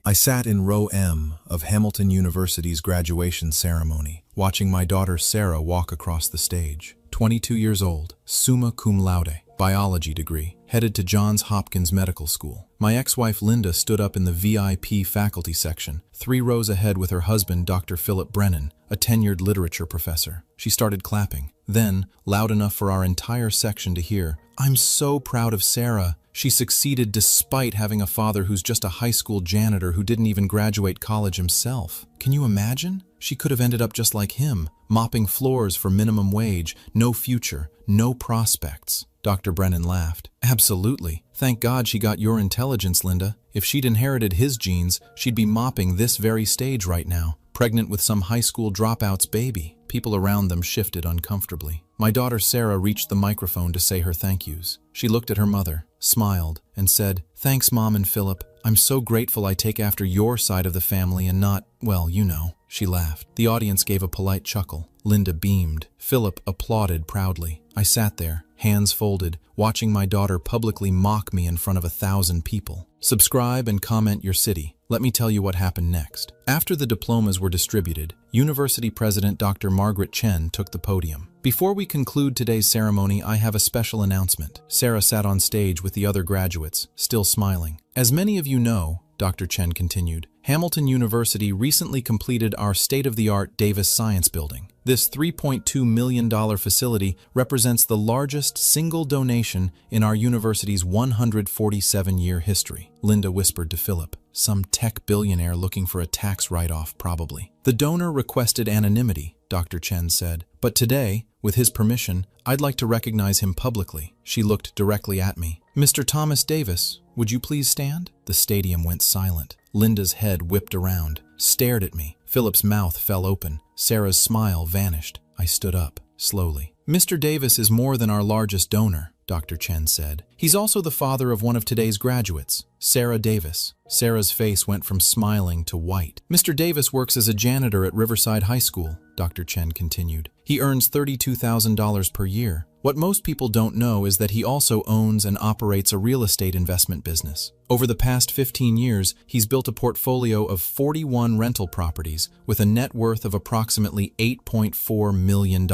I sat in row M of Hamilton University's graduation ceremony, watching my daughter Sarah walk across the stage. 22 years old, summa cum laude, biology degree, headed to Johns Hopkins Medical School. My ex-wife Linda stood up in the VIP faculty section, 3 rows ahead with her husband, Dr. Philip Brennan, a tenured literature professor. She started clapping. Then, loud enough for our entire section to hear, "I'm so proud of Sarah. She succeeded despite having a father who's just a high school janitor who didn't even graduate college himself. Can you imagine? She could have ended up just like him, mopping floors for minimum wage, no future, no prospects." Dr. Brennan laughed. "Absolutely. Thank God she got your intelligence, Linda. If she'd inherited his genes, she'd be mopping this very stage right now, pregnant with some high school dropout's baby." People around them shifted uncomfortably. My daughter Sarah reached the microphone to say her thank yous. She looked at her mother, smiled, and said, "Thanks, Mom and Philip. I'm so grateful I take after your side of the family and not, well, you know." She laughed. The audience gave a polite chuckle. Linda beamed. Philip applauded proudly. I sat there, hands folded, watching my daughter publicly mock me in front of 1,000 people. Subscribe and comment your city. Let me tell you what happened next. After the diplomas were distributed, University President Dr. Margaret Chen took the podium. Before we conclude today's ceremony, I have a special announcement. Sarah sat on stage with the other graduates, still smiling. "As many of you know," Dr. Chen continued, "Hamilton University recently completed our state-of-the-art Davis Science Building. This $3.2 million facility represents the largest single donation in our university's 147-year history." Linda whispered to Philip, "Some tech billionaire looking for a tax write-off, probably." "The donor requested anonymity," Dr. Chen said, "but today, with his permission, I'd like to recognize him publicly." She looked directly at me. "Mr. Thomas Davis, would you please stand?" The stadium went silent. Linda's head whipped around, stared at me. Philip's mouth fell open. Sarah's smile vanished. I stood up, slowly. "Mr. Davis is more than our largest donor," Dr. Chen said. "He's also the father of one of today's graduates, Sarah Davis." Sarah's face went from smiling to white. "Mr. Davis works as a janitor at Riverside High School," Dr. Chen continued. "He earns $32,000 per year. What most people don't know is that he also owns and operates a real estate investment business. Over the past 15 years, he's built a portfolio of 41 rental properties with a net worth of approximately $8.4 million.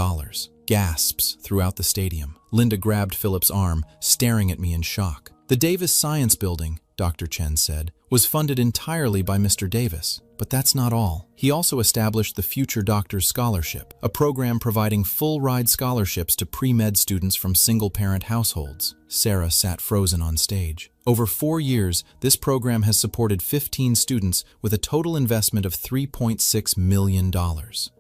Gasps throughout the stadium. Linda grabbed Philip's arm, staring at me in shock. "The Davis Science Building," Dr. Chen said, "was funded entirely by Mr. Davis. But that's not all. He also established the Future Doctors Scholarship, a program providing full-ride scholarships to pre-med students from single-parent households." Sarah sat frozen on stage. "Over 4 years, this program has supported 15 students with a total investment of $3.6 million.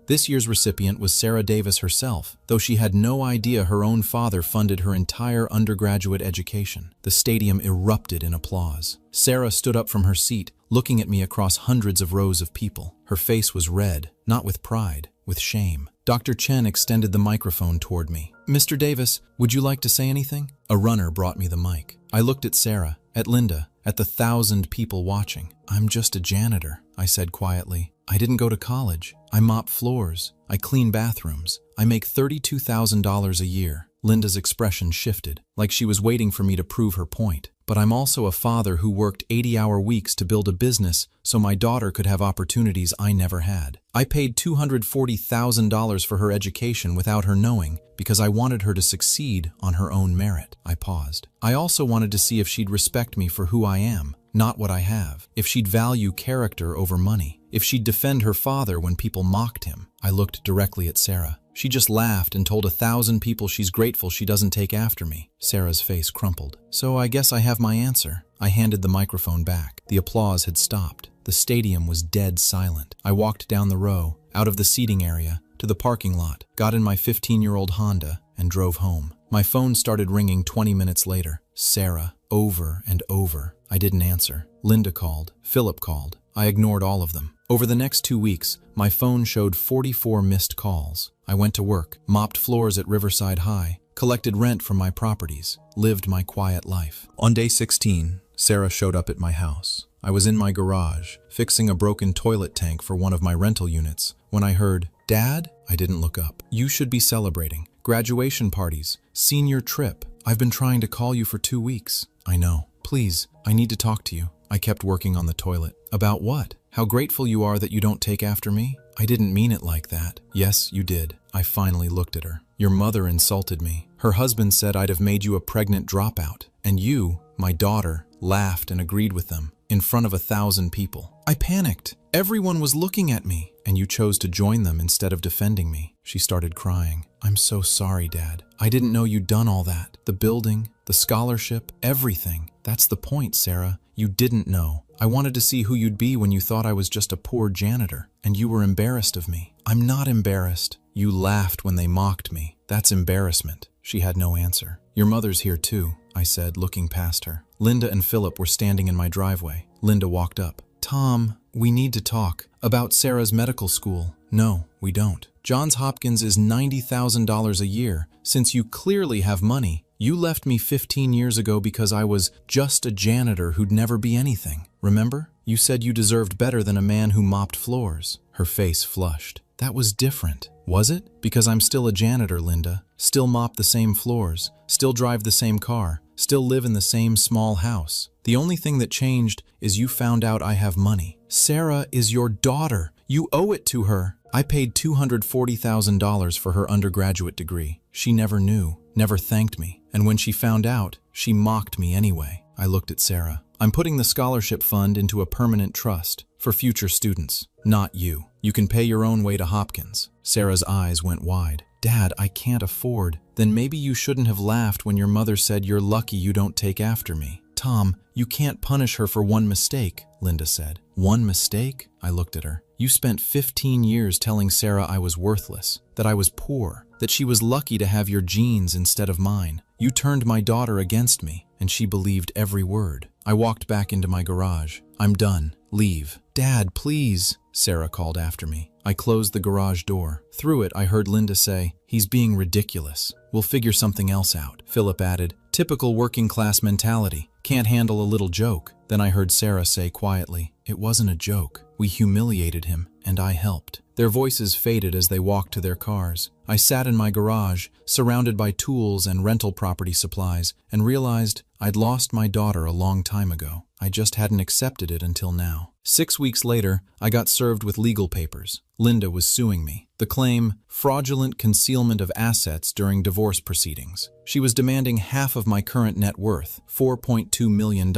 This year's recipient was Sarah Davis herself, though she had no idea her own father funded her entire undergraduate education." The stadium erupted in applause. Sarah stood up from her seat, looking at me across hundreds of rows of people. Her face was red, not with pride, with shame. Dr. Chen extended the microphone toward me. "Mr. Davis, would you like to say anything?" A runner brought me the mic. I looked at Sarah, at Linda, at the 1,000 people watching. "I'm just a janitor," I said quietly. "I didn't go to college. I mop floors. I clean bathrooms. I make $32,000 a year." Linda's expression shifted, like she was waiting for me to prove her point. "But I'm also a father who worked 80-hour weeks to build a business so my daughter could have opportunities I never had. I paid $240,000 for her education without her knowing because I wanted her to succeed on her own merit." I paused. "I also wanted to see if she'd respect me for who I am, not what I have. If she'd value character over money. If she'd defend her father when people mocked him." I looked directly at Sarah. "She just laughed and told 1,000 people she's grateful she doesn't take after me." Sarah's face crumpled. "So I guess I have my answer." I handed the microphone back. The applause had stopped. The stadium was dead silent. I walked down the row, out of the seating area, to the parking lot, got in my 15-year-old Honda, and drove home. My phone started ringing 20 minutes later. Sarah, over and over. I didn't answer. Linda called. Philip called. I ignored all of them. Over the next 2 weeks, my phone showed 44 missed calls. I went to work, mopped floors at Riverside High, collected rent from my properties, lived my quiet life. On day 16, Sarah showed up at my house. I was in my garage, fixing a broken toilet tank for one of my rental units, when I heard, "Dad?" I didn't look up. "You should be celebrating. Graduation parties, senior trip. I've been trying to call you for 2 weeks." "I know. Please, I need to talk to you." I kept working on the toilet. About what? How grateful you are that you don't take after me? I didn't mean it like that. Yes, you did. I finally looked at her. Your mother insulted me. Her husband said I'd have made you a pregnant dropout. And you, my daughter, laughed and agreed with them in front of 1,000 people. I panicked. Everyone was looking at me, and you chose to join them instead of defending me. She started crying. I'm so sorry, Dad. I didn't know you'd done all that. The building, the scholarship, everything. That's the point, Sarah. You didn't know. I wanted to see who you'd be when you thought I was just a poor janitor, and you were embarrassed of me. I'm not embarrassed. You laughed when they mocked me. That's embarrassment. She had no answer. Your mother's here too, I said, looking past her. Linda and Philip were standing in my driveway. Linda walked up. Tom, we need to talk about Sarah's medical school. No, we don't. Johns Hopkins is $90,000 a year. Since you clearly have money, you left me 15 years ago because I was just a janitor who'd never be anything. Remember? You said you deserved better than a man who mopped floors. Her face flushed. That was different. Was it? Because I'm still a janitor, Linda. Still mop the same floors. Still drive the same car. Still live in the same small house. The only thing that changed is you found out I have money. Sarah is your daughter. You owe it to her. I paid $240,000 for her undergraduate degree. She never knew, never thanked me. And when she found out, she mocked me anyway. I looked at Sarah. I'm putting the scholarship fund into a permanent trust for future students, not you. You can pay your own way to Hopkins. Sarah's eyes went wide. Dad, I can't afford. Then maybe you shouldn't have laughed when your mother said you're lucky you don't take after me. Tom, you can't punish her for one mistake, Linda said. One mistake? I looked at her. You spent 15 years telling Sarah I was worthless, that I was poor, that she was lucky to have your genes instead of mine. You turned my daughter against me, and she believed every word. I walked back into my garage. I'm done. Leave. Dad, please, Sarah called after me. I closed the garage door. Through it, I heard Linda say, he's being ridiculous. We'll figure something else out. Philip added, typical working class mentality. Can't handle a little joke. Then I heard Sarah say quietly, it wasn't a joke. We humiliated him, and I helped. Their voices faded as they walked to their cars. I sat in my garage, surrounded by tools and rental property supplies, and realized I'd lost my daughter a long time ago. I just hadn't accepted it until now. 6 weeks later, I got served with legal papers. Linda was suing me. The claim, fraudulent concealment of assets during divorce proceedings. She was demanding half of my current net worth, $4.2 million,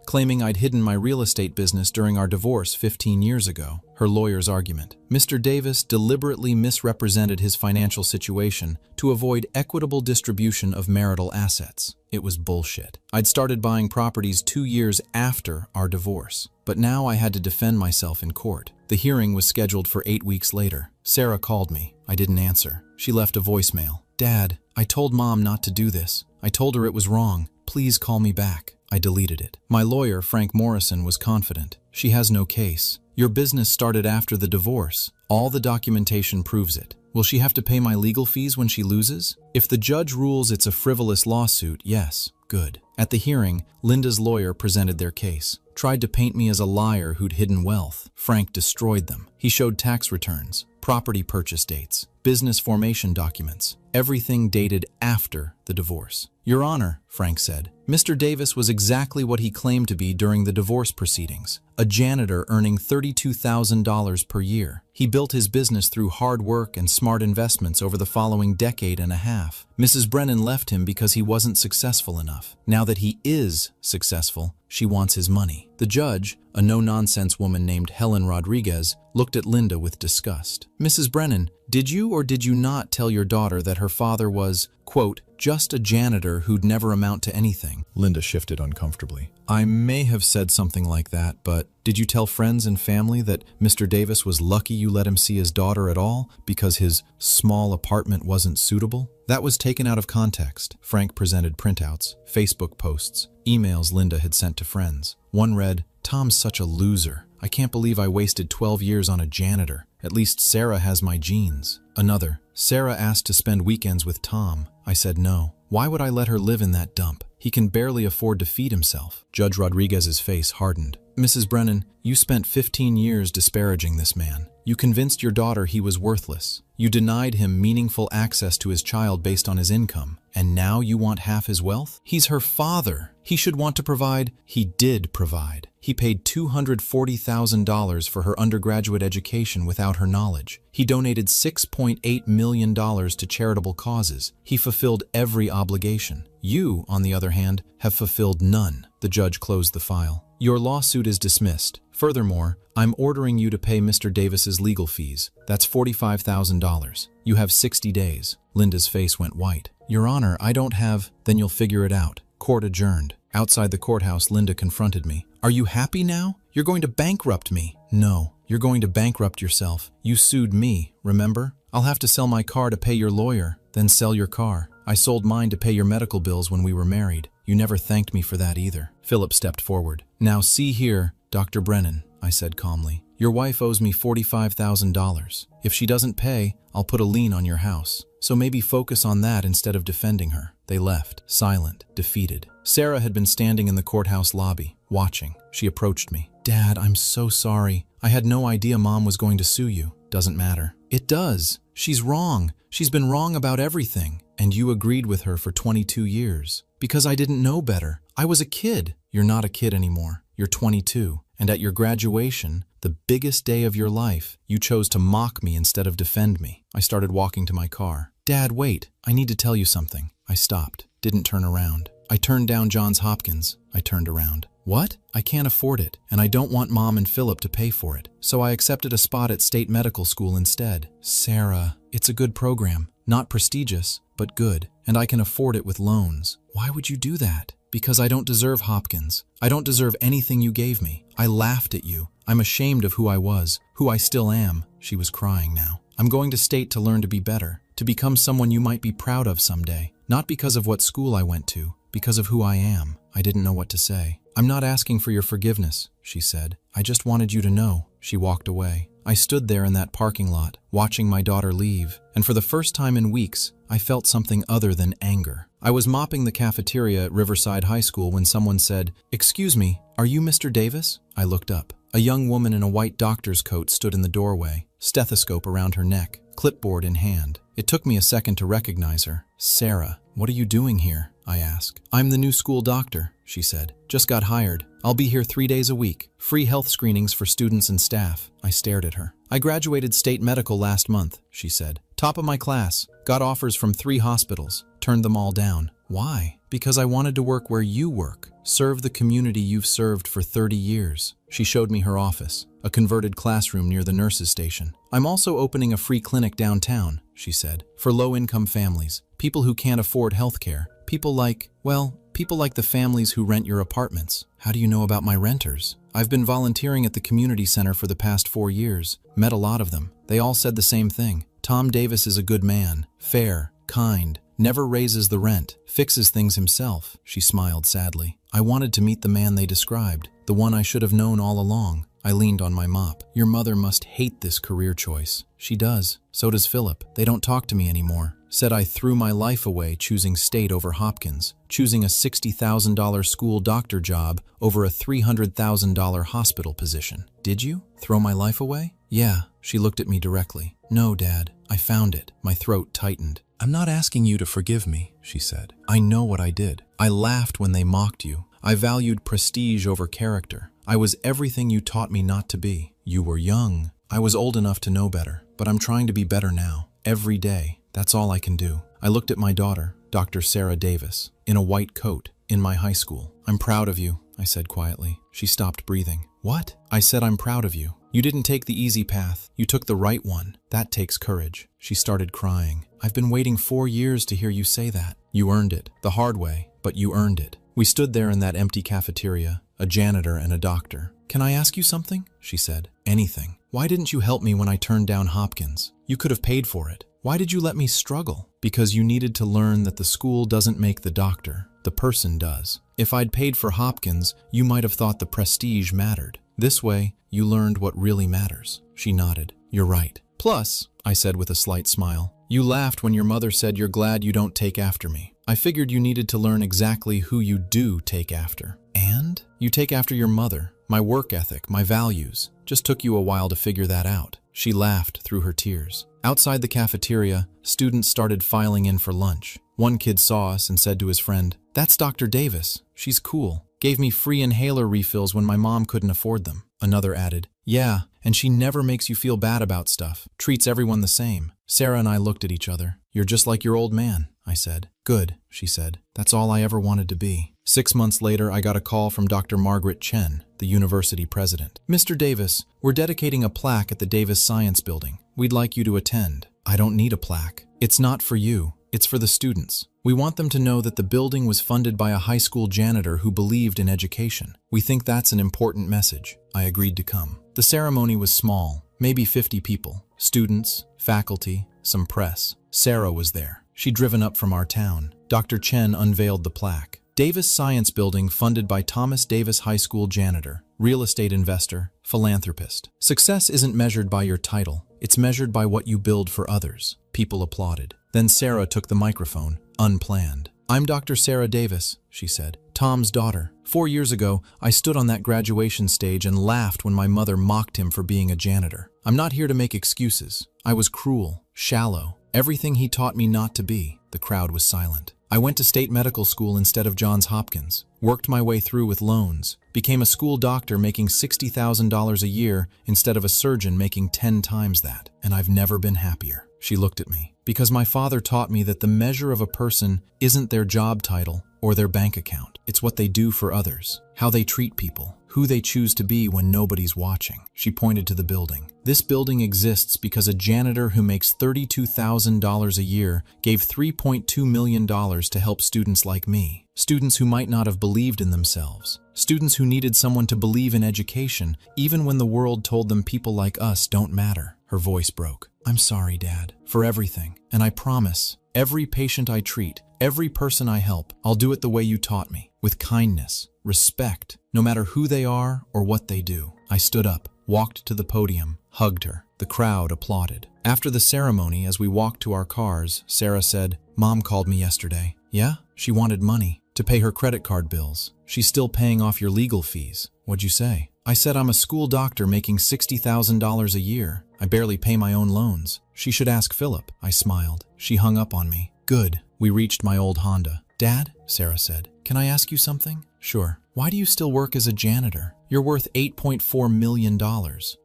claiming I'd hidden my real estate business during our divorce 15 years ago. Her lawyer's argument. Mr. Davis deliberately misrepresented his financial situation to avoid equitable distribution of marital assets. It was bullshit. I'd started buying properties 2 years after our divorce, but now I had to defend myself in court. The hearing was scheduled for 8 weeks later. Sarah called me. I didn't answer. She left a voicemail. Dad, I told Mom not to do this. I told her it was wrong. Please call me back. I deleted it. My lawyer, Frank Morrison, was confident. She has no case. Your business started after the divorce. All the documentation proves it. Will she have to pay my legal fees when she loses? If the judge rules it's a frivolous lawsuit, yes, good. At the hearing, Linda's lawyer presented their case. Tried to paint me as a liar who'd hidden wealth. Frank destroyed them. He showed tax returns, property purchase dates, business formation documents, everything dated after the divorce. Your Honor, Frank said, Mr. Davis was exactly what he claimed to be during the divorce proceedings, a janitor earning $32,000 per year. He built his business through hard work and smart investments over the following decade and a half. Mrs. Brennan left him because he wasn't successful enough. Now that he is successful, she wants his money. The judge, a no-nonsense woman named Helen Rodriguez, looked at Linda with disgust. Mrs. Brennan, did you or did you not tell your daughter that her father was, quote, just a janitor who'd never amount to anything? Linda shifted uncomfortably. I may have said something like that, but did you tell friends and family that Mr. Davis was lucky you let him see his daughter at all because his small apartment wasn't suitable? That was taken out of context. Frank presented printouts, Facebook posts, emails Linda had sent to friends. One read, Tom's such a loser. I can't believe I wasted 12 years on a janitor. At least Sarah has my genes. Another, Sarah asked to spend weekends with Tom. I said no. Why would I let her live in that dump? He can barely afford to feed himself. Judge Rodriguez's face hardened. Mrs. Brennan, you spent 15 years disparaging this man. You convinced your daughter he was worthless. You denied him meaningful access to his child based on his income. And now you want half his wealth? He's her father. He should want to provide. He did provide. He paid $240,000 for her undergraduate education without her knowledge. He donated $6.8 million to charitable causes. He fulfilled every obligation. You, on the other hand, have fulfilled none. The judge closed the file. Your lawsuit is dismissed. Furthermore, I'm ordering you to pay Mr. Davis's legal fees. That's $45,000. You have 60 days. Linda's face went white. Your Honor, I don't have... Then you'll figure it out. Court adjourned. Outside the courthouse, Linda confronted me. Are you happy now? You're going to bankrupt me. No, you're going to bankrupt yourself. You sued me, remember? I'll have to sell my car to pay your lawyer, then sell your car. I sold mine to pay your medical bills when we were married. You never thanked me for that either. Philip stepped forward. Now see here, Dr. Brennan, I said calmly. Your wife owes me $45,000. If she doesn't pay, I'll put a lien on your house. So maybe focus on that instead of defending her. They left, silent, defeated. Sarah had been standing in the courthouse lobby, watching. She approached me. Dad, I'm so sorry. I had no idea Mom was going to sue you. Doesn't matter. It does. She's wrong. She's been wrong about everything. And you agreed with her for 22 years. Because I didn't know better. I was a kid. You're not a kid anymore. You're 22. And at your graduation, the biggest day of your life, you chose to mock me instead of defend me. I started walking to my car. Dad, wait. I need to tell you something. I stopped. Didn't turn around. I turned down Johns Hopkins. I turned around. What? I can't afford it, and I don't want Mom and Philip to pay for it. So I accepted a spot at State Medical School instead. Sarah, it's a good program. Not prestigious, but good. And I can afford it with loans. Why would you do that? Because I don't deserve Hopkins. I don't deserve anything you gave me. I laughed at you. I'm ashamed of who I was, who I still am. She was crying now. I'm going to State to learn to be better, to become someone you might be proud of someday. Not because of what school I went to, because of who I am. I didn't know what to say. I'm not asking for your forgiveness, she said. I just wanted you to know. She walked away. I stood there in that parking lot, watching my daughter leave, and for the first time in weeks, I felt something other than anger. I was mopping the cafeteria at Riverside High School when someone said, "Excuse me, are you Mr. Davis?" I looked up. A young woman in a white doctor's coat stood in the doorway, stethoscope around her neck, clipboard in hand. It took me a second to recognize her. Sarah, what are you doing here? I asked. I'm the new school doctor, she said. Just got hired. I'll be here 3 days a week. Free health screenings for students and staff. I stared at her. I graduated State Medical last month, she said. Top of my class. Got offers from 3 hospitals. Turned them all down. Why? Because I wanted to work where you work. Serve the community you've served for 30 years. She showed me her office, a converted classroom near the nurses' station. I'm also opening a free clinic downtown, she said, for low-income families, people who can't afford health care, people like the families who rent your apartments. How do you know about my renters? I've been volunteering at the community center for the past 4 years. Met a lot of them. They all said the same thing. Tom Davis is a good man, fair, kind, never raises the rent, fixes things himself. She smiled sadly. I wanted to meet the man they described, the one I should have known all along. I leaned on my mop. Your mother must hate this career choice. She does. So does Philip. They don't talk to me anymore. Said I threw my life away choosing State over Hopkins, choosing a $60,000 school doctor job over a $300,000 hospital position. Did you? Throw my life away? Yeah. She looked at me directly. No, Dad. I found it. My throat tightened. I'm not asking you to forgive me, she said. I know what I did. I laughed when they mocked you. I valued prestige over character. I was everything you taught me not to be. You were young. I was old enough to know better, but I'm trying to be better now. Every day. That's all I can do. I looked at my daughter, Dr. Sarah Davis, in a white coat, in my high school. I'm proud of you, I said quietly. She stopped breathing. What? I said I'm proud of you. You didn't take the easy path. You took the right one. That takes courage. She started crying. I've been waiting 4 years to hear you say that. You earned it. The hard way, but you earned it. We stood there in that empty cafeteria, a janitor and a doctor. Can I ask you something? She said. Anything. Why didn't you help me when I turned down Hopkins? You could have paid for it. Why did you let me struggle? Because you needed to learn that the school doesn't make the doctor. The person does. If I'd paid for Hopkins, you might have thought the prestige mattered. This way, you learned what really matters. She nodded. You're right. Plus, I said with a slight smile, you laughed when your mother said you're glad you don't take after me. I figured you needed to learn exactly who you do take after. And? You take after your mother, my work ethic, my values. Just took you a while to figure that out. She laughed through her tears. Outside the cafeteria, students started filing in for lunch. One kid saw us and said to his friend, "That's Dr. Davis. She's cool. Gave me free inhaler refills when my mom couldn't afford them." Another added, "Yeah, and she never makes you feel bad about stuff. Treats everyone the same." Sarah and I looked at each other. "You're just like your old man," I said. "Good," she said. "That's all I ever wanted to be." 6 months later, I got a call from Dr. Margaret Chen, the university president. "Mr. Davis, we're dedicating a plaque at the Davis Science Building. We'd like you to attend." "I don't need a plaque. It's not for you. It's for the students. We want them to know that the building was funded by a high school janitor who believed in education. We think that's an important message." I agreed to come. The ceremony was small, maybe 50 people. Students, faculty, some press. Sarah was there. She'd driven up from our town. Dr. Chen unveiled the plaque. Davis Science Building funded by Thomas Davis High School janitor, real estate investor, philanthropist. Success isn't measured by your title. It's measured by what you build for others. People applauded. Then Sarah took the microphone, unplanned. "I'm Dr. Sarah Davis," she said, "Tom's daughter. 4 years ago, I stood on that graduation stage and laughed when my mother mocked him for being a janitor. I'm not here to make excuses. I was cruel, shallow, everything he taught me not to be." The crowd was silent. "I went to state medical school instead of Johns Hopkins, worked my way through with loans, became a school doctor making $60,000 a year instead of a surgeon making 10 times that, and I've never been happier." She looked at me. "Because my father taught me that the measure of a person isn't their job title or their bank account. It's what they do for others, how they treat people, who they choose to be when nobody's watching." She pointed to the building. "This building exists because a janitor who makes $32,000 a year gave $3.2 million to help students like me. Students who might not have believed in themselves. Students who needed someone to believe in education, even when the world told them people like us don't matter." Her voice broke. "I'm sorry, Dad, for everything. And I promise, every patient I treat, every person I help, I'll do it the way you taught me, with kindness, respect, no matter who they are or what they do." I stood up, walked to the podium, hugged her. The crowd applauded. After the ceremony, as we walked to our cars, Sarah said, "Mom called me yesterday." "Yeah?" "She wanted money to pay her credit card bills. She's still paying off your legal fees." "What'd you say?" "I said I'm a school doctor making $60,000 a year. I barely pay my own loans. She should ask Philip." I smiled. She hung up on me. "Good." We reached my old Honda. "Dad," Sarah said, "can I ask you something?" "Sure." "Why do you still work as a janitor? You're worth $8.4 million.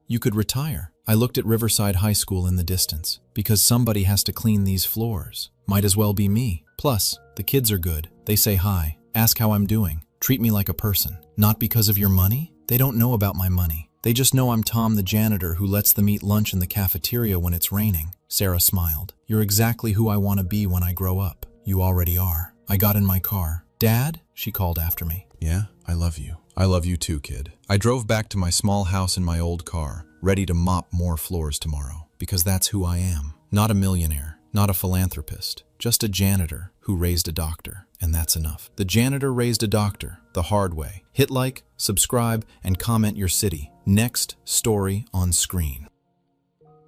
You could retire." I looked at Riverside High School in the distance. "Because somebody has to clean these floors. Might as well be me. Plus, the kids are good. They say hi, ask how I'm doing, treat me like a person." "Not because of your money?" "They don't know about my money. They just know I'm Tom the janitor who lets them eat lunch in the cafeteria when it's raining." Sarah smiled. "You're exactly who I want to be when I grow up." "You already are." I got in my car. "Dad?" she called after me. "Yeah, I love you." "I love you too, kid." I drove back to my small house in my old car, ready to mop more floors tomorrow, because that's who I am. Not a millionaire, not a philanthropist, just a janitor who raised a doctor, and that's enough. The janitor raised a doctor, the hard way. Hit like, subscribe, and comment your city. Next story on screen.